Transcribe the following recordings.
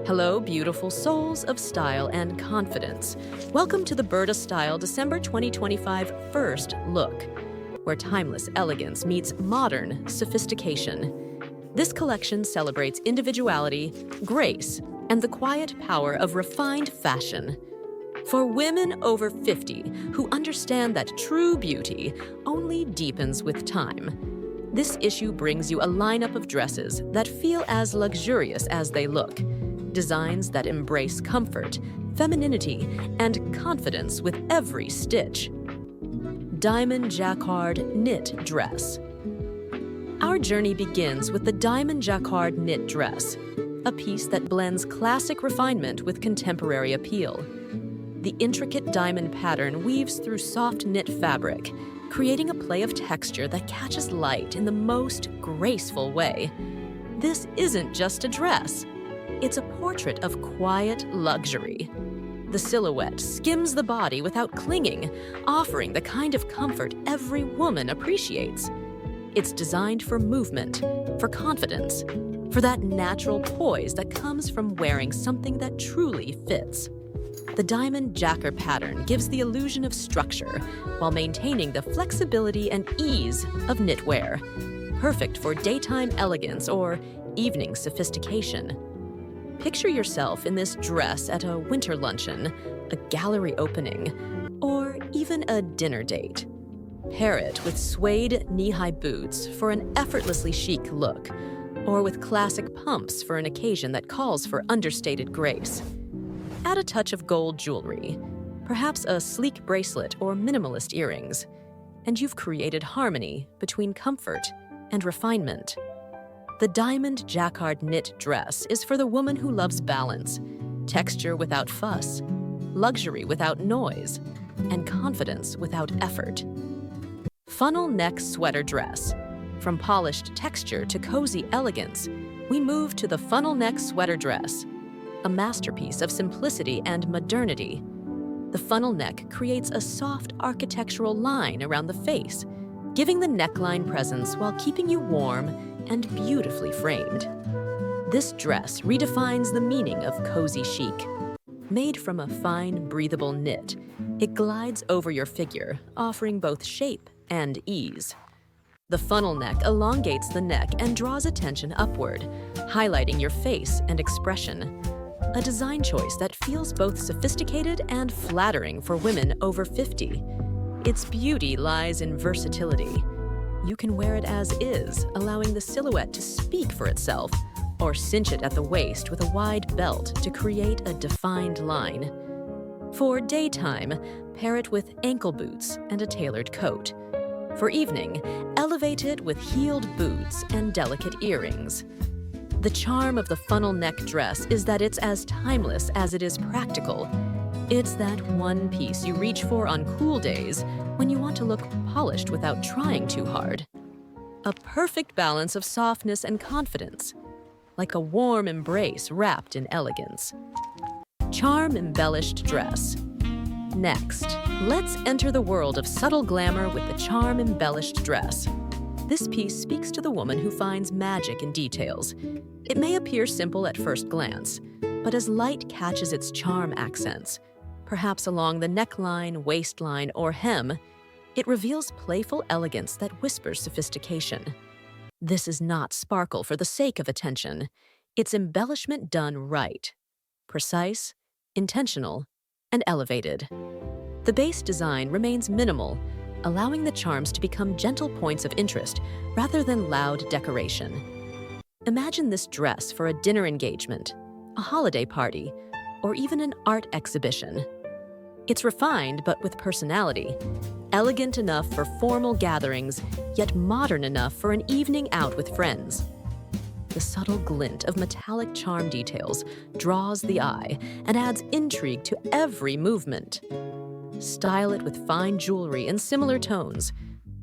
Hello, beautiful souls of style and confidence. Welcome to the Burda Style December 2025 First Look, where timeless elegance meets modern sophistication. This collection celebrates individuality, grace, and the quiet power of refined fashion. For women over 50 who understand that true beauty only deepens with time, this issue brings you a lineup of dresses that feel as luxurious as they look. Designs that embrace comfort, femininity, and confidence with every stitch. Diamond Jacquard Knit Dress. Our journey begins with the Diamond Jacquard Knit Dress, a piece that blends classic refinement with contemporary appeal. The intricate diamond pattern weaves through soft knit fabric, creating a play of texture that catches light in the most graceful way. This isn't just a dress. It's a portrait of quiet luxury. The silhouette skims the body without clinging, offering the kind of comfort every woman appreciates. It's designed for movement, for confidence, for that natural poise that comes from wearing something that truly fits. The diamond jackard pattern gives the illusion of structure while maintaining the flexibility and ease of knitwear, perfect for daytime elegance or evening sophistication. Picture yourself in this dress at a winter luncheon, a gallery opening, or even a dinner date. Pair it with suede knee-high boots for an effortlessly chic look, or with classic pumps for an occasion that calls for understated grace. Add a touch of gold jewelry, perhaps a sleek bracelet or minimalist earrings, and you've created harmony between comfort and refinement. The Diamond Jacquard Knit Dress is for the woman who loves balance, texture without fuss, luxury without noise, and confidence without effort. Funnel Neck Sweater Dress. From polished texture to cozy elegance, we move to the Funnel Neck Sweater Dress, a masterpiece of simplicity and modernity. The funnel neck creates a soft architectural line around the face, giving the neckline presence while keeping you warm and beautifully framed. This dress redefines the meaning of cozy chic. Made from a fine, breathable knit, it glides over your figure, offering both shape and ease. The funnel neck elongates the neck and draws attention upward, highlighting your face and expression. A design choice that feels both sophisticated and flattering for women over 50. Its beauty lies in versatility. You can wear it as is, allowing the silhouette to speak for itself, or cinch it at the waist with a wide belt to create a defined line. For daytime, pair it with ankle boots and a tailored coat. For evening, elevate it with heeled boots and delicate earrings. The charm of the funnel neck dress is that it's as timeless as it is practical. It's that one piece you reach for on cool days when you want to look polished without trying too hard. A perfect balance of softness and confidence, like a warm embrace wrapped in elegance. Charm Embellished Dress. Next, let's enter the world of subtle glamour with the Charm Embellished Dress. This piece speaks to the woman who finds magic in details. It may appear simple at first glance, but as light catches its charm accents, perhaps along the neckline, waistline, or hem, it reveals playful elegance that whispers sophistication. This is not sparkle for the sake of attention. It's embellishment done right. Precise, intentional, and elevated. The base design remains minimal, allowing the charms to become gentle points of interest rather than loud decoration. Imagine this dress for a dinner engagement, a holiday party, or even an art exhibition. It's refined but with personality, elegant enough for formal gatherings, yet modern enough for an evening out with friends. The subtle glint of metallic charm details draws the eye and adds intrigue to every movement. Style it with fine jewelry in similar tones,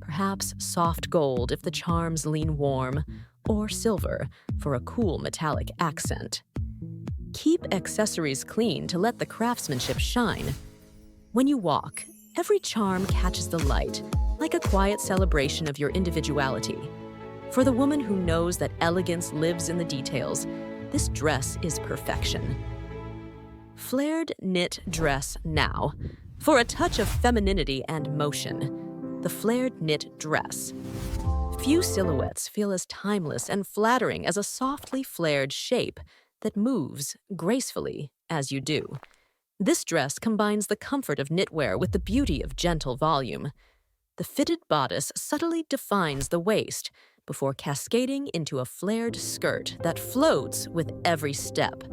perhaps soft gold if the charms lean warm, or silver for a cool metallic accent. Keep accessories clean to let the craftsmanship shine. When you walk, every charm catches the light, like a quiet celebration of your individuality. For the woman who knows that elegance lives in the details, this dress is perfection. Flared knit dress now. For a touch of femininity and motion, the flared knit dress. Few silhouettes feel as timeless and flattering as a softly flared shape that moves gracefully as you do. This dress combines the comfort of knitwear with the beauty of gentle volume. The fitted bodice subtly defines the waist before cascading into a flared skirt that floats with every step.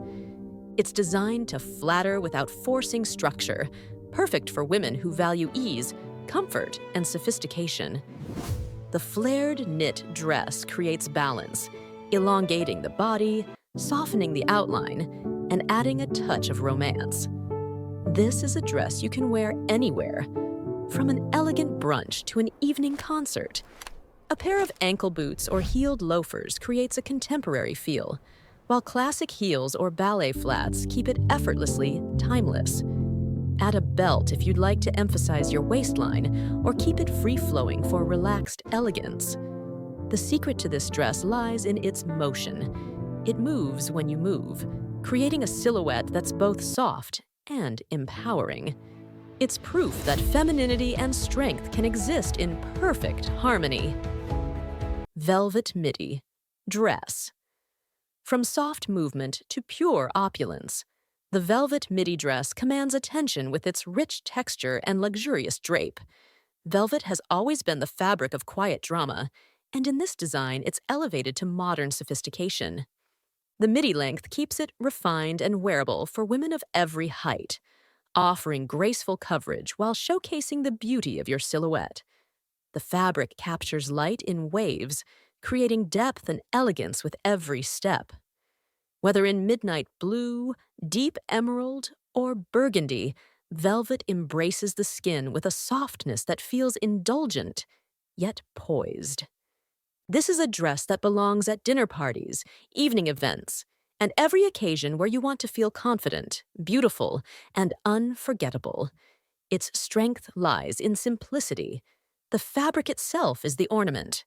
It's designed to flatter without forcing structure, perfect for women who value ease, comfort, and sophistication. The flared knit dress creates balance, elongating the body, softening the outline, and adding a touch of romance. This is a dress you can wear anywhere, from an elegant brunch to an evening concert. A pair of ankle boots or heeled loafers creates a contemporary feel, while classic heels or ballet flats keep it effortlessly timeless. Add a belt if you'd like to emphasize your waistline or keep it free-flowing for relaxed elegance. The secret to this dress lies in its motion. It moves when you move, creating a silhouette that's both soft and empowering. It's proof that femininity and strength can exist in perfect harmony. Velvet midi dress. From soft movement to pure opulence, the velvet midi dress commands attention with its rich texture and luxurious drape. Velvet has always been the fabric of quiet drama, and in this design, it's elevated to modern sophistication. The midi length keeps it refined and wearable for women of every height, offering graceful coverage while showcasing the beauty of your silhouette. The fabric captures light in waves, creating depth and elegance with every step. Whether in midnight blue, deep emerald, or burgundy, velvet embraces the skin with a softness that feels indulgent, yet poised. This is a dress that belongs at dinner parties, evening events, and every occasion where you want to feel confident, beautiful, and unforgettable. Its strength lies in simplicity. The fabric itself is the ornament.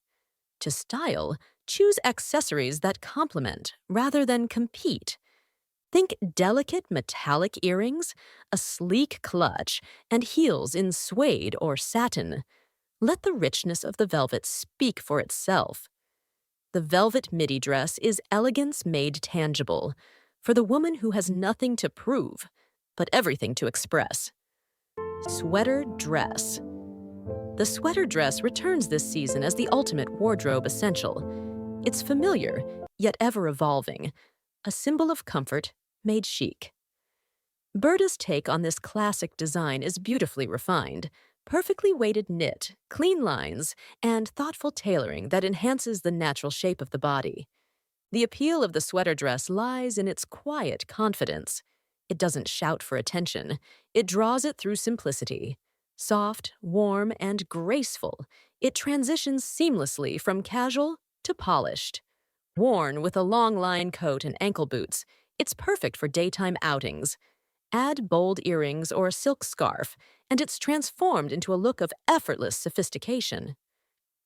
To style, choose accessories that complement rather than compete. Think delicate metallic earrings, a sleek clutch, and heels in suede or satin. Let the richness of the velvet speak for itself. The velvet midi dress is elegance made tangible for the woman who has nothing to prove, but everything to express. Sweater dress. The sweater dress returns this season as the ultimate wardrobe essential. It's familiar, yet ever-evolving, a symbol of comfort made chic. Burda's take on this classic design is beautifully refined, perfectly weighted knit, clean lines, and thoughtful tailoring that enhances the natural shape of the body. The appeal of the sweater dress lies in its quiet confidence. It doesn't shout for attention. It draws it through simplicity. Soft, warm, and graceful, it transitions seamlessly from casual to polished. Worn with a long line coat and ankle boots, it's perfect for daytime outings. Add bold earrings or a silk scarf, and it's transformed into a look of effortless sophistication.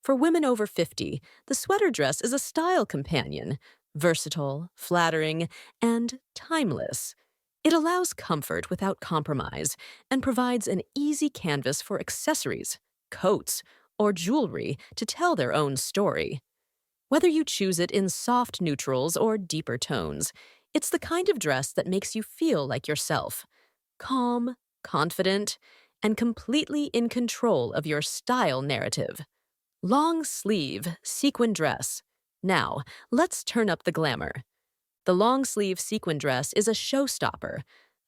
For women over 50, the sweater dress is a style companion, versatile, flattering, and timeless. It allows comfort without compromise and provides an easy canvas for accessories, coats, or jewelry to tell their own story. Whether you choose it in soft neutrals or deeper tones, it's the kind of dress that makes you feel like yourself, calm, confident, and completely in control of your style narrative. Long sleeve sequin dress. Now, let's turn up the glamour. The long-sleeve sequin dress is a showstopper,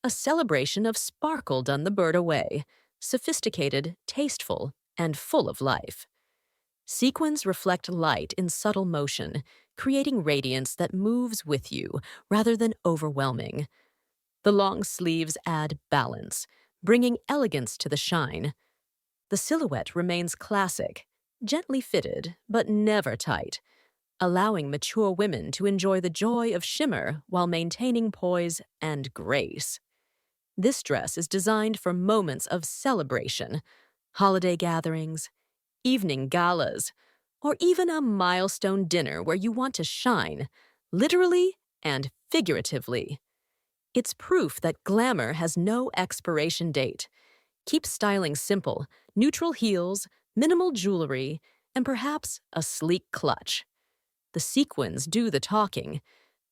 a celebration of sparkle done the Burda way, sophisticated, tasteful, and full of life. Sequins reflect light in subtle motion, creating radiance that moves with you rather than overwhelming. The long sleeves add balance, bringing elegance to the shine. The silhouette remains classic, gently fitted, but never tight, allowing mature women to enjoy the joy of shimmer while maintaining poise and grace. This dress is designed for moments of celebration, holiday gatherings, evening galas, or even a milestone dinner where you want to shine, literally and figuratively. It's proof that glamour has no expiration date. Keep styling simple, neutral heels, minimal jewelry, and perhaps a sleek clutch. The sequins do the talking.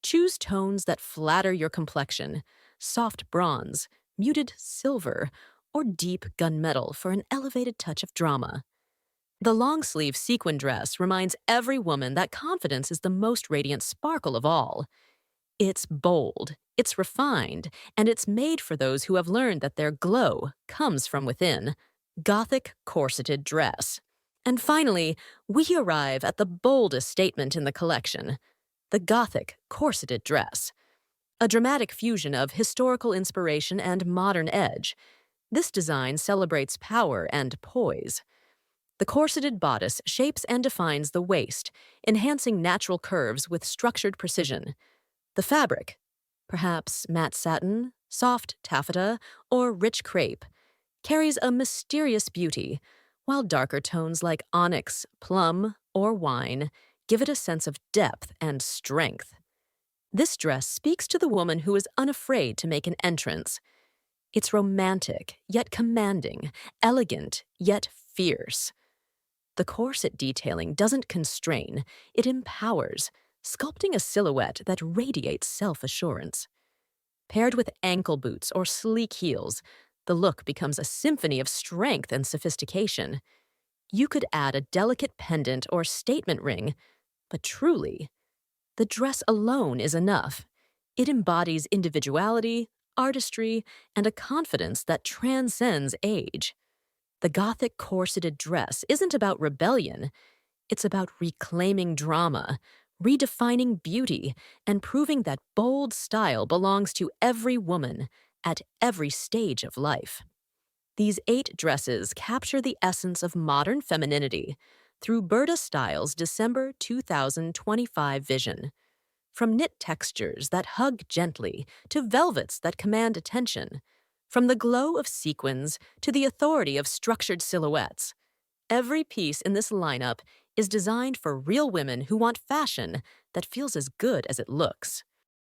Choose tones that flatter your complexion, soft bronze, muted silver, or deep gunmetal for an elevated touch of drama. The long-sleeve sequin dress reminds every woman that confidence is the most radiant sparkle of all. It's bold, it's refined, and it's made for those who have learned that their glow comes from within. Gothic corseted dress. And finally, we arrive at the boldest statement in the collection, the Gothic corseted dress. A dramatic fusion of historical inspiration and modern edge. This design celebrates power and poise. The corseted bodice shapes and defines the waist, enhancing natural curves with structured precision. The fabric, perhaps matte satin, soft taffeta, or rich crepe, carries a mysterious beauty, while darker tones like onyx, plum, or wine give it a sense of depth and strength. This dress speaks to the woman who is unafraid to make an entrance. It's romantic, yet commanding, elegant, yet fierce. The corset detailing doesn't constrain, it empowers, sculpting a silhouette that radiates self-assurance. Paired with ankle boots or sleek heels, the look becomes a symphony of strength and sophistication. You could add a delicate pendant or statement ring, but truly, the dress alone is enough. It embodies individuality, artistry, and a confidence that transcends age. The Gothic corseted dress isn't about rebellion, it's about reclaiming drama, redefining beauty, and proving that bold style belongs to every woman at every stage of life. These 8 dresses capture the essence of modern femininity through Burda Style's December 2025 vision. From knit textures that hug gently to velvets that command attention, from the glow of sequins to the authority of structured silhouettes, every piece in this lineup is designed for real women who want fashion that feels as good as it looks.